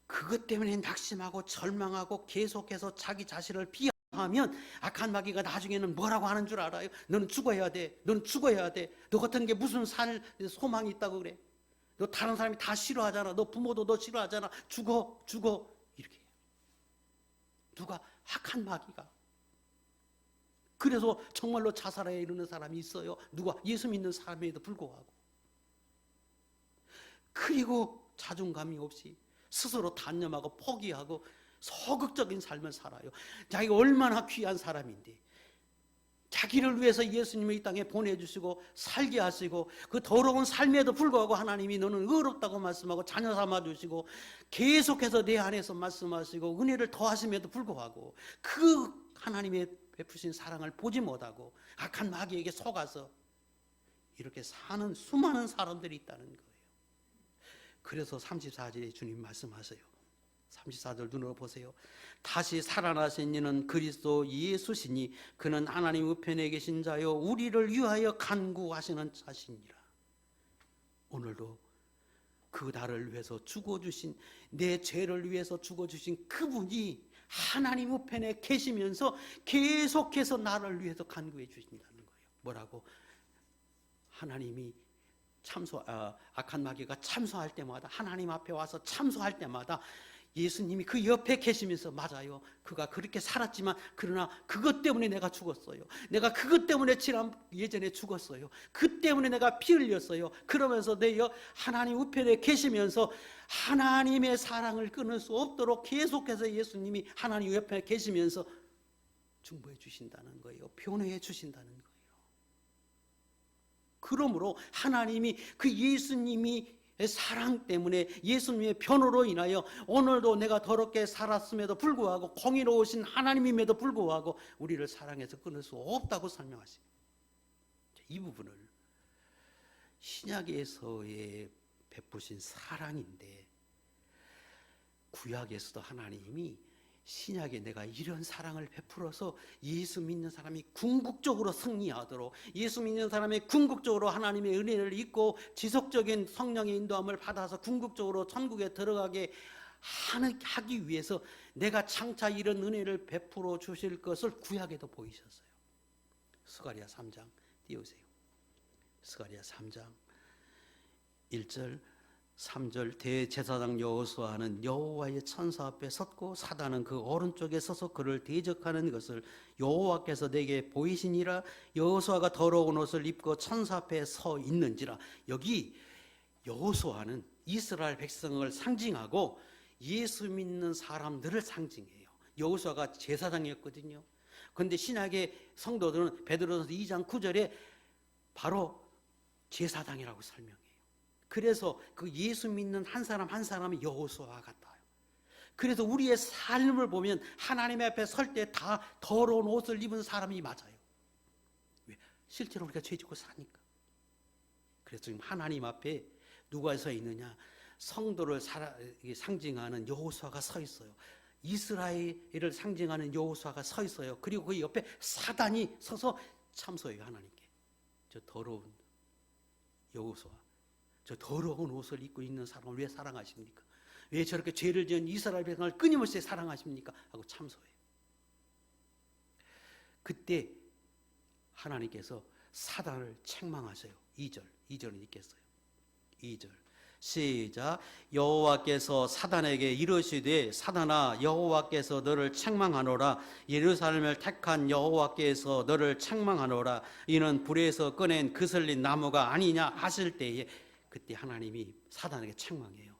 그것 때문에 낙심하고 절망하고 계속해서 자기 자신을 비하하면 악한 마귀가 나중에는 뭐라고 하는 줄 알아요? 너는 죽어야 돼. 너는 죽어야 돼. 너 같은 게 무슨 살 소망이 있다고 그래? 너 다른 사람이 다 싫어하잖아. 너 부모도 너 싫어하잖아. 죽어 이렇게 해요. 누가? 악한 마귀가. 그래서 정말로 자살에 이르는 사람이 있어요. 누가? 예수 믿는 사람에도 불구하고. 그리고 자존감이 없이 스스로 단념하고 포기하고 소극적인 삶을 살아요. 자기가 얼마나 귀한 사람인데, 자기를 위해서 예수님을 이 땅에 보내주시고 살게 하시고 그 더러운 삶에도 불구하고 하나님이 너는 의롭다고 말씀하고 자녀 삼아주시고 계속해서 내 안에서 말씀하시고 은혜를 더하심에도 불구하고 그 하나님의 베푸신 사랑을 보지 못하고 악한 마귀에게 속아서 이렇게 사는 수많은 사람들이 있다는 거예요. 그래서 34절에 주님 말씀하세요. 34절 눈으로 보세요. 다시 살아나신 이는 그리스도 예수시니 그는 하나님 우편에 계신 자요 우리를 위하여 간구하시는 자시니라. 오늘도 그 나를 위해서 죽어주신, 내 죄를 위해서 죽어주신 그분이 하나님 우편에 계시면서 계속해서 나를 위해서 간구해 주신다는 거예요. 뭐라고? 하나님이 악한 마귀가 참소할 때마다, 하나님 앞에 와서 참소할 때마다 예수님이 그 옆에 계시면서 맞아요, 그가 그렇게 살았지만 그러나 그것 때문에 내가 죽었어요. 내가 그것 때문에 예전에 죽었어요. 그 때문에 내가 피 흘렸어요. 그러면서 하나님 우편에 계시면서 하나님의 사랑을 끊을 수 없도록 계속해서 예수님이 하나님 옆에 계시면서 중보해 주신다는 거예요. 변호해 주신다는 거예요. 그러므로 하나님이 그 예수님이 사랑 때문에, 예수님의 변호로 인하여 오늘도 내가 더럽게 살았음에도 불구하고 공의로우신 하나님임에도 불구하고 우리를 사랑해서 끊을 수 없다고 설명하십니다. 이 부분을 신약에서의 베푸신 사랑인데 구약에서도 하나님이 신약에 내가 이런 사랑을 베풀어서 예수 믿는 사람이 궁극적으로 승리하도록, 예수 믿는 사람이 궁극적으로 하나님의 은혜를 입고 지속적인 성령의 인도함을 받아서 궁극적으로 천국에 들어가게 하기 위해서 내가 장차 이런 은혜를 베풀어 주실 것을 구약에도 보이셨어요. 스가랴 3장 띄우세요. 스가랴 3장 1절 3절 대제사장 여호수아는 여호와의 천사 앞에 섰고 사단은 그 오른쪽에 서서 그를 대적하는 것을 여호와께서 내게 보이시니라. 여호수아가 더러운 옷을 입고 천사 앞에 서 있는지라. 여기 여호수아는 이스라엘 백성을 상징하고 예수 믿는 사람들을 상징해요. 여호수아가 제사장이었거든요. 그런데 신약의 성도들은 베드로전서 2장 9절에 바로 제사장이라고 설명해요. 그래서 그 예수 믿는 한 사람 한 사람이 여호수아 같아요. 그래서 우리의 삶을 보면 하나님 앞에 설 때 다 더러운 옷을 입은 사람이 맞아요. 왜? 실제로 우리가 죄 짓고 사니까. 그래서 지금 하나님 앞에 누가 서 있느냐? 성도를 상징하는 여호수아가 서 있어요. 이스라엘을 상징하는 여호수아가 서 있어요. 그리고 그 옆에 사단이 서서 참소해요. 하나님께. 저 더러운 여호수아, 저 더러운 옷을 입고 있는 사람을 왜 사랑하십니까? 왜 저렇게 죄를 지은 이스라엘 백성을 끊임없이 사랑하십니까? 하고 참소해요. 그때 하나님께서 사단을 책망하세요. 2절은 읽겠어요. 2절 시작. 여호와께서 사단에게 이르시되 사단아 여호와께서 너를 책망하노라. 예루살렘을 택한 여호와께서 너를 책망하노라. 이는 불에서 꺼낸 그슬린 나무가 아니냐 하실 때에 그때 하나님이 사단에게 책망해요.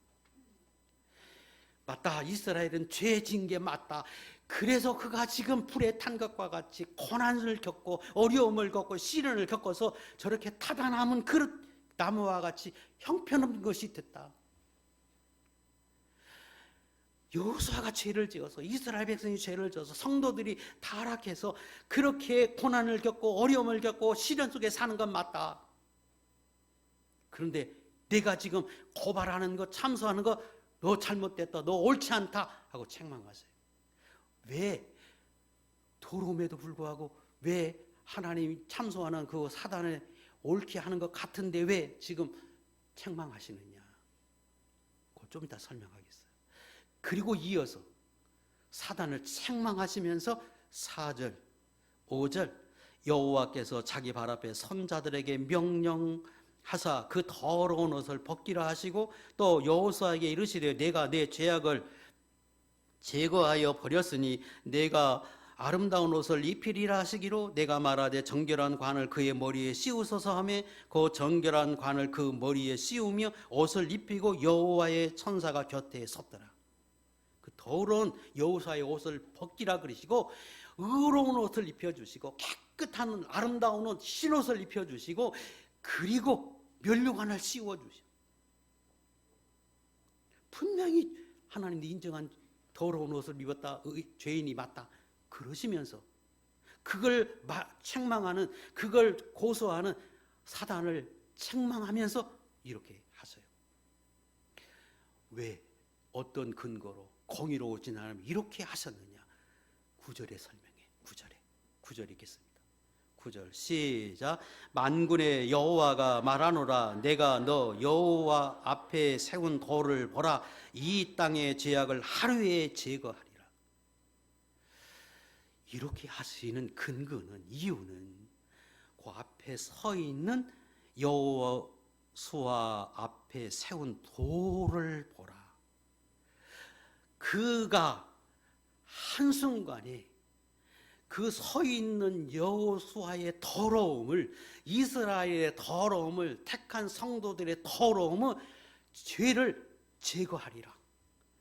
맞다, 이스라엘은 죄 지은 게 맞다. 그래서 그가 지금 불에 탄 것과 같이 고난을 겪고 어려움을 겪고 시련을 겪어서 저렇게 타다 남은 그 나무와 같이 형편없는 것이 됐다. 여호수아가 죄를 지어서, 이스라엘 백성이 죄를 지어서 성도들이 타락해서 그렇게 고난을 겪고 어려움을 겪고 시련 속에 사는 건 맞다. 그런데 내가 지금 고발하는 것, 참소하는 것, 너 잘못됐다, 너 옳지 않다 하고 책망하세요. 왜? 도로움에도 불구하고 왜 하나님이 참소하는 그 사단을 옳게 하는 것 같은데 왜 지금 책망하시느냐? 그걸 좀 이따 설명하겠어요. 그리고 이어서 사단을 책망하시면서 4절, 5절 여호와께서 자기 발 앞에 선자들에게 명령하사 그 더러운 옷을 벗기라 하시고 또 여호수아에게 이르시되 내가 내 죄악을 제거하여 버렸으니 내가 아름다운 옷을 입히리라 하시기로 내가 말하되 정결한 관을 그의 머리에 씌우소서 하며 그 정결한 관을 그 머리에 씌우며 옷을 입히고 여호와의 천사가 곁에 섰더라. 그 더러운 여호수아의 옷을 벗기라 그러시고 의로운 옷을 입혀주시고 깨끗한 아름다운 옷, 흰옷을 입혀주시고 그리고 면류관을 씌워주시고 분명히 하나님이 인정한 더러운 옷을 입었다, 죄인이 맞다 그러시면서 그걸 책망하는, 그걸 고소하는 사단을 책망하면서 이렇게 하세요. 왜 어떤 근거로 공의로우신 하나님 이렇게 하셨느냐? 9절에 설명해. 9절 읽겠습니다. 9절 시작. 만군의 여호와가 말하노라. 내가 너 여호와 앞에 세운 돌을 보라. 이 땅의 죄악을 하루에 제거하리라. 이렇게 하시는 근거는, 이유는 그 앞에 서 있는 여호수아 앞에 세운 돌을 보라. 그가 한순간에 그 서 있는 여호수아의 더러움을, 이스라엘의 더러움을, 택한 성도들의 더러움을, 죄를 제거하리라.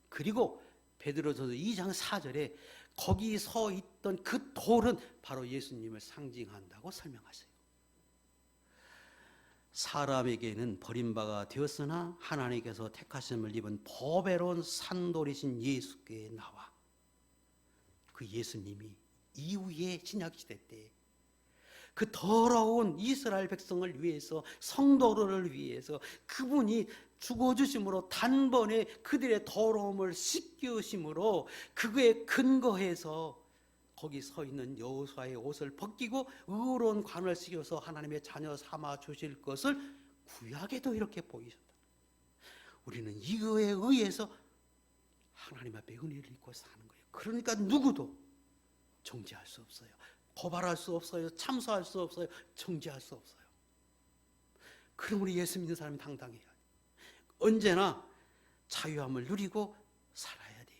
그리고 베드로전서 2장 4절에 거기 서 있던 그 돌은 바로 예수님을 상징한다고 설명하세요. 사람에게는 버림바가 되었으나 하나님께서 택하심을 입은 보배로운 산돌이신 예수께 나와 그 예수님이 이후에 신약시대 때 그 더러운 이스라엘 백성을 위해서, 성도들을 위해서 그분이 죽어주심으로 단번에 그들의 더러움을 씻겨심으로 그거에 근거해서 거기 서 있는 여호수아의 옷을 벗기고 의로운 관을 씌워서 하나님의 자녀 삼아 주실 것을 구약에도 이렇게 보이셨다. 우리는 이거에 의해서 하나님 앞에 은혜를 입고 사는 거예요. 그러니까 누구도 정죄할 수 없어요. 고발할 수 없어요. 참소할 수 없어요. 정죄할 수 없어요. 그럼 우리 예수 믿는 사람이 당당해야 돼요. 언제나 자유함을 누리고 살아야 돼요.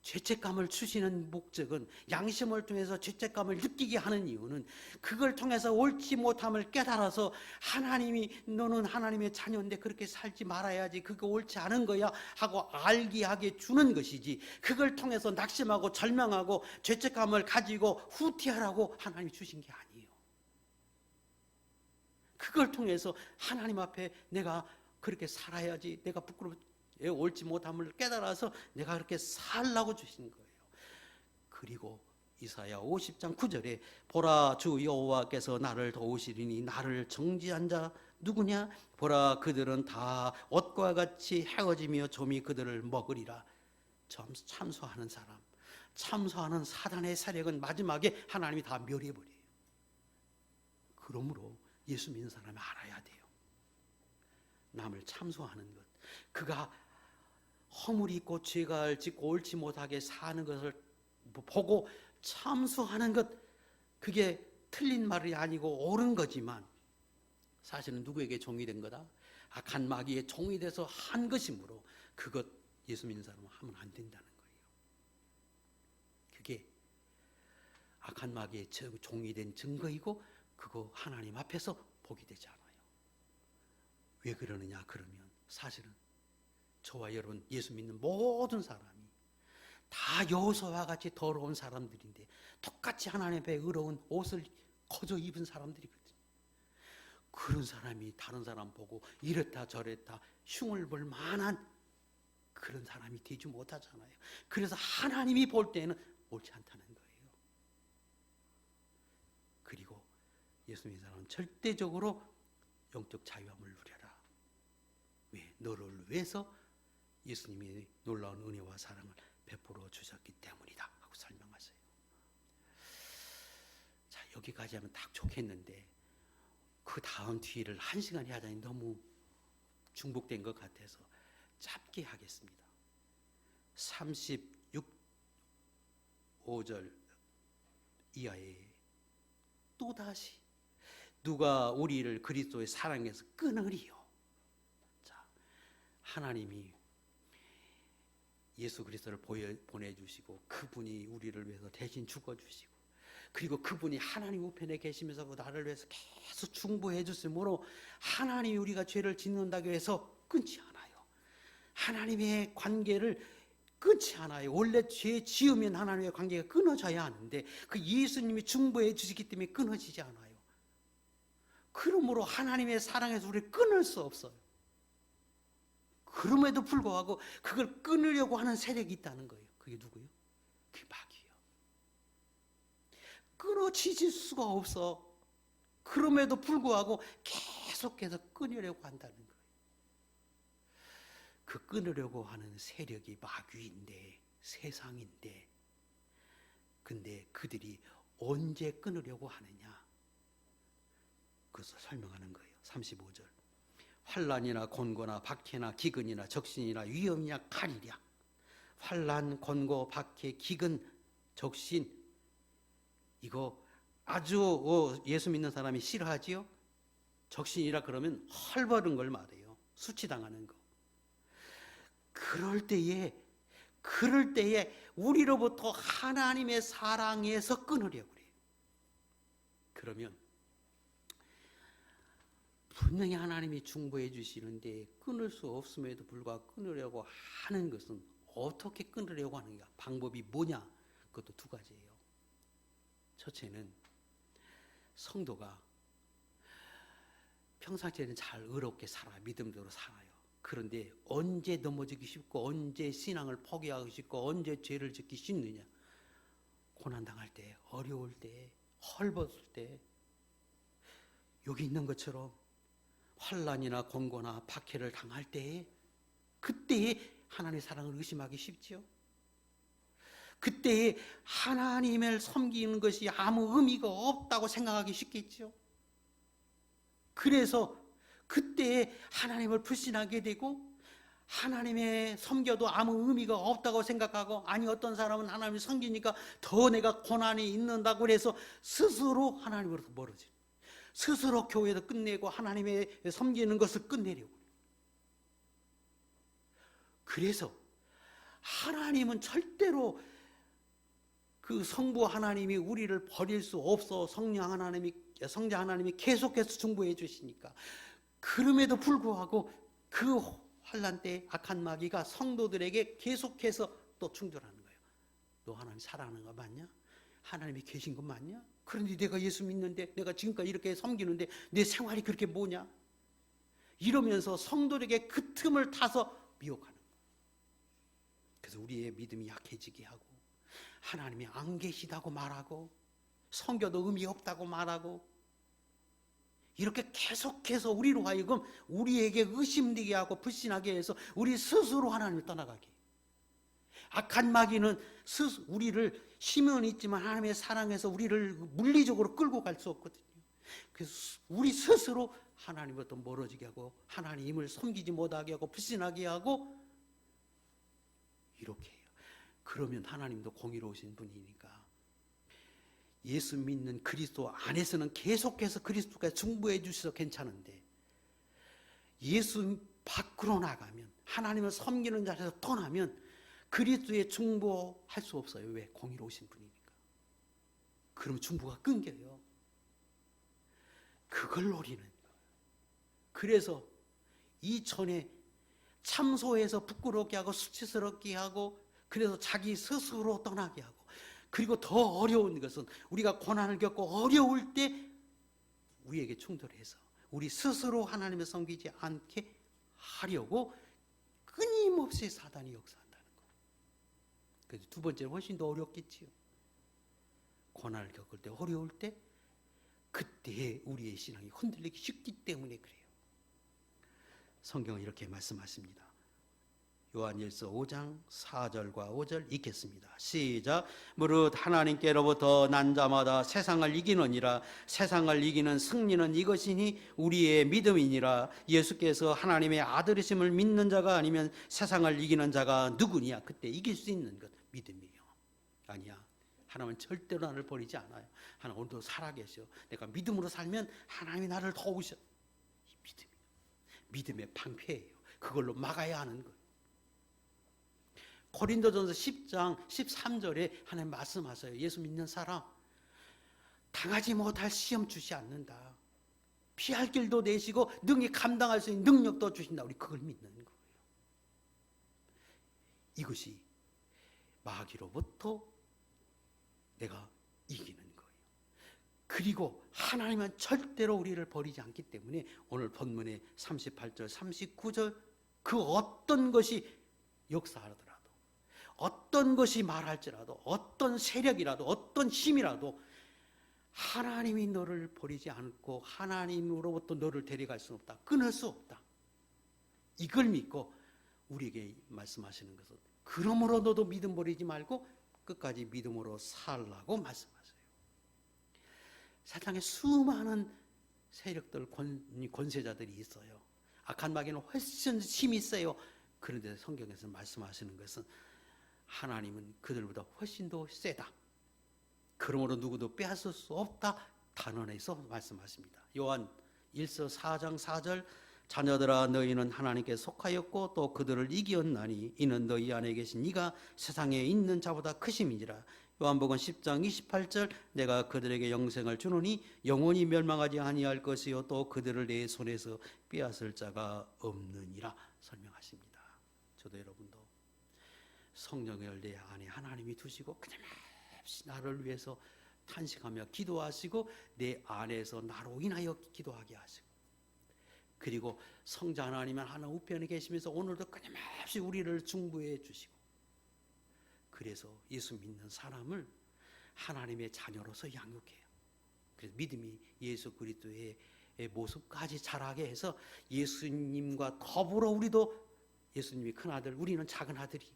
죄책감을 주시는 목적은, 양심을 통해서 죄책감을 느끼게 하는 이유는 그걸 통해서 옳지 못함을 깨달아서 하나님이 너는 하나님의 자녀인데 그렇게 살지 말아야지, 그거 옳지 않은 거야 하고 알게 하게 주는 것이지, 그걸 통해서 낙심하고 절망하고 죄책감을 가지고 후퇴하라고 하나님이 주신 게 아니에요. 그걸 통해서 하나님 앞에 내가 그렇게 살아야지, 내가 옳지 못함을 깨달아서 내가 그렇게 살라고 주신 거예요. 그리고 이사야 50장 9절에 보라 주 여호와께서 나를 도우시리니 나를 정죄한 자 누구냐? 보라 그들은 다 옷과 같이 헤어지며 좀이 그들을 먹으리라. 참소하는 사람, 참소하는 사단의 세력은 마지막에 하나님이 다 멸해버려요. 그러므로 예수 믿는 사람이 알아야 돼요. 남을 참소하는 것, 그가 허물이 있고 죄가 짓고 옳지 못하게 사는 것을 보고 참소하는 것, 그게 틀린 말이 아니고 옳은 거지만 사실은 누구에게 종이 된 거다? 악한 마귀의 종이 돼서 한 것이므로 그것 예수 믿는 사람은 하면 안 된다는 거예요. 그게 악한 마귀의 종이 된 증거이고 그거 하나님 앞에서 복이 되지 않아요. 왜 그러느냐 그러면 사실은 저와 여러분 예수 믿는 모든 사람이 다 여호수아와 같이 더러운 사람들인데 똑같이 하나님 앞에 의로운 옷을 거저 입은 사람들이거든요. 그런 사람이 다른 사람 보고 이랬다 저랬다 흉을 볼 만한 그런 사람이 되지 못하잖아요. 그래서 하나님이 볼 때는 옳지 않다는 거예요. 그리고 예수 믿는 사람은 절대적으로 영적 자유함을 누려라. 왜? 너를 위해서 예수님이 놀라운 은혜와 사랑을 베풀어 주셨기 때문이다 하고 설명하세요. 자, 여기까지 하면 딱 좋겠는데 그 다음 뒤를 1시간이 하자니 너무 중복된 것 같아서 짧게 하겠습니다. 36~5절 이하에 또다시 누가 우리를 그리스도의 사랑에서 끊으리요. 자, 하나님이 예수 그리스도를 보내주시고 그분이 우리를 위해서 대신 죽어주시고 그리고 그분이 하나님 우편에 계시면서 나를 위해서 계속 중보해 주심으로 하나님이 우리가 죄를 짓는다고 해서 끊지 않아요. 하나님의 관계를 끊지 않아요. 원래 죄 지으면 하나님의 관계가 끊어져야 하는데 그 예수님이 중보해 주시기 때문에 끊어지지 않아요. 그러므로 하나님의 사랑에서 우리를 끊을 수 없어요. 그럼에도 불구하고 그걸 끊으려고 하는 세력이 있다는 거예요. 그게 누구예요? 그게 마귀예요. 끊어지질 수가 없어. 그럼에도 불구하고 계속해서 끊으려고 한다는 거예요. 그 끊으려고 하는 세력이 마귀인데, 세상인데, 근데 그들이 언제 끊으려고 하느냐? 그것을 설명하는 거예요. 35절. 환난이나 곤고나 박해나 기근이나 적신이나 위험이나 칼이랴. 환난, 곤고, 박해, 기근, 적신, 이거 아주 예수 믿는 사람이 싫어하지요? 적신이라 그러면 헐벗은 걸 말해요. 수치당하는 거. 그럴 때에 우리로부터 하나님의 사랑에서 끊으려고 그래요. 그러면 분명히 하나님이 중보해 주시는데 끊을 수 없음에도 불구하고 끊으려고 하는 것은 어떻게 끊으려고 하는가? 방법이 뭐냐? 그것도 두 가지예요. 첫째는 성도가 평상시에는 잘 의롭게 살아요. 믿음대로 살아요. 그런데 언제 넘어지기 쉽고 언제 신앙을 포기하기 쉽고 언제 죄를 짓기 쉽느냐? 고난당할 때, 어려울 때, 헐벗을 때, 여기 있는 것처럼 환난이나 곤고나 박해를 당할 때에, 그때에 하나님의 사랑을 의심하기 쉽지요. 그때에 하나님을 섬기는 것이 아무 의미가 없다고 생각하기 쉽겠죠. 그래서 그때에 하나님을 불신하게 되고 하나님의 섬겨도 아무 의미가 없다고 생각하고, 아니 어떤 사람은 하나님을 섬기니까 더 내가 고난이 있는다고 그래서 스스로 하나님으로부터 멀어져요. 스스로 교회도 끝내고 하나님의 섬기는 것을 끝내려고. 그래서 하나님은 절대로 그 성부 하나님이 우리를 버릴 수 없어. 성자 하나님이 계속해서 중보해 주시니까. 그럼에도 불구하고 그 환난 때 악한 마귀가 성도들에게 계속해서 또 충돌하는 거예요. 너 하나님 사랑하는 거 맞냐? 하나님이 계신 거 맞냐? 그런데 내가 예수 믿는데, 내가 지금까지 이렇게 섬기는데 내 생활이 그렇게 뭐냐? 이러면서 성도들에게 그 틈을 타서 미혹하는 거예요. 그래서 우리의 믿음이 약해지게 하고, 하나님이 안 계시다고 말하고, 섬겨도 의미 없다고 말하고, 이렇게 계속해서 우리로 하여금 우리에게 의심되게 하고 불신하게 해서 우리 스스로 하나님을 떠나가게. 악한 마귀는 우리를 힘은 있지만 하나님의 사랑에서 우리를 물리적으로 끌고 갈 수 없거든요. 그래서 우리 스스로 하나님부터 멀어지게 하고 하나님을 섬기지 못하게 하고 불신하게 하고 이렇게 해요. 그러면 하나님도 공의로우신 분이니까 예수 믿는 그리스도 안에서는 계속해서 그리스도가 중보해 주셔서 괜찮은데, 예수 밖으로 나가면, 하나님을 섬기는 자리에서 떠나면 그리스도의 중보할 수 없어요. 왜? 공의로우신 분이니까. 그럼 중보가 끊겨요. 그걸 노리는 거예요. 그래서 이전에 참소해서 부끄럽게 하고 수치스럽게 하고, 그래서 자기 스스로 떠나게 하고, 그리고 더 어려운 것은 우리가 고난을 겪고 어려울 때 우리에게 충돌해서 우리 스스로 하나님을 섬기지 않게 하려고 끊임없이 사단이 역사한다는 거예요. 그래서 두 번째는 훨씬 더 어렵겠지요. 고난을 겪을 때, 어려울 때, 그때 우리의 신앙이 흔들리기 쉽기 때문에 그래요. 성경은 이렇게 말씀하십니다. 요한일서 5장 4절과 5절 읽겠습니다. 시작. 무릇 하나님께로부터 난 자마다 세상을 이기느니라. 세상을 이기는 승리는 이것이니 우리의 믿음이니라. 예수께서 하나님의 아들이심을 믿는 자가 아니면 세상을 이기는 자가 누구냐? 그때 이길 수 있는 것 믿음이에요. 아니야. 하나님은 절대로 나를 버리지 않아요. 하나님 오늘도 살아계셔. 내가 믿음으로 살면 하나님이 나를 도우셔. 이 믿음의 방패예요. 그걸로 막아야 하는 거예요. 고린도전서 10장 13절에 하나님 말씀하세요. 예수 믿는 사람 당하지 못할 시험 주시 않는다. 피할 길도 내시고 능히 감당할 수 있는 능력도 주신다. 우리 그걸 믿는 거예요. 이것이 마귀로부터 내가 이기는 거예요. 그리고 하나님은 절대로 우리를 버리지 않기 때문에 오늘 본문의 38절, 39절 그 어떤 것이 역사하더라도, 어떤 것이 말할지라도, 어떤 세력이라도, 어떤 힘이라도 하나님이 너를 버리지 않고 하나님으로부터 너를 데려갈 수 없다. 끊을 수 없다. 이걸 믿고 우리에게 말씀하시는 것은 그러므로 너도 믿음 버리지 말고 끝까지 믿음으로 살라고 말씀하세요. 세상에 수많은 세력들, 권세자들이 있어요. 악한 마귀는 훨씬 힘이 세요. 그런데 성경에서 말씀하시는 것은 하나님은 그들보다 훨씬 더 세다. 그러므로 누구도 빼앗을 수 없다. 단언해서 말씀하십니다. 요한 1서 4장 4절 자녀들아 너희는 하나님께 속하였고 또 그들을 이기었나니 이는 너희 안에 계신 이가 세상에 있는 자보다 크심이니라. 요한복음 10장 28절 내가 그들에게 영생을 주노니 영원히 멸망하지 아니할 것이요 또 그들을 내 손에서 빼앗을 자가 없느니라 설명하십니다. 저도 여러분도 성령을 내 안에 하나님이 두시고 끊임없이 나를 위해서 탄식하며 기도하시고 내 안에서 나로 인하여 기도하게 하시고 그리고 성자 하나님은 하나 우편에 계시면서 오늘도 끊임없이 우리를 중보해 주시고 그래서 예수 믿는 사람을 하나님의 자녀로서 양육해요. 그래서 믿음이 예수 그리스도의 모습까지 자라게 해서 예수님과 더불어 우리도 예수님이 큰아들, 우리는 작은 아들이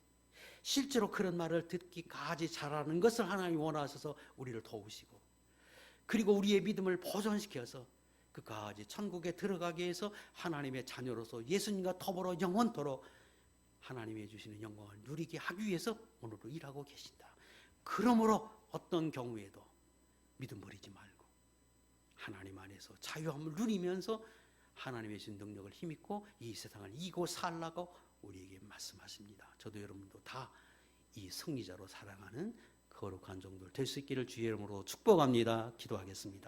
실제로 그런 말을 듣기까지 자라는 것을 하나님이 원하셔서 우리를 도우시고 그리고 우리의 믿음을 보존시켜서 그까지 천국에 들어가게 해서 하나님의 자녀로서 예수님과 더불어 영원토록 하나님이 주시는 영광을 누리게 하기 위해서 오늘도 일하고 계신다. 그러므로 어떤 경우에도 믿음 버리지 말고 하나님 안에서 자유함을 누리면서 하나님의 주신 능력을 힘입고 이 세상을 이기고 살라고 우리에게 말씀하십니다. 저도 여러분도 다 이 승리자로 살아가는 거룩한 종들 될 수 있기를 주의 이름으로 축복합니다. 기도하겠습니다.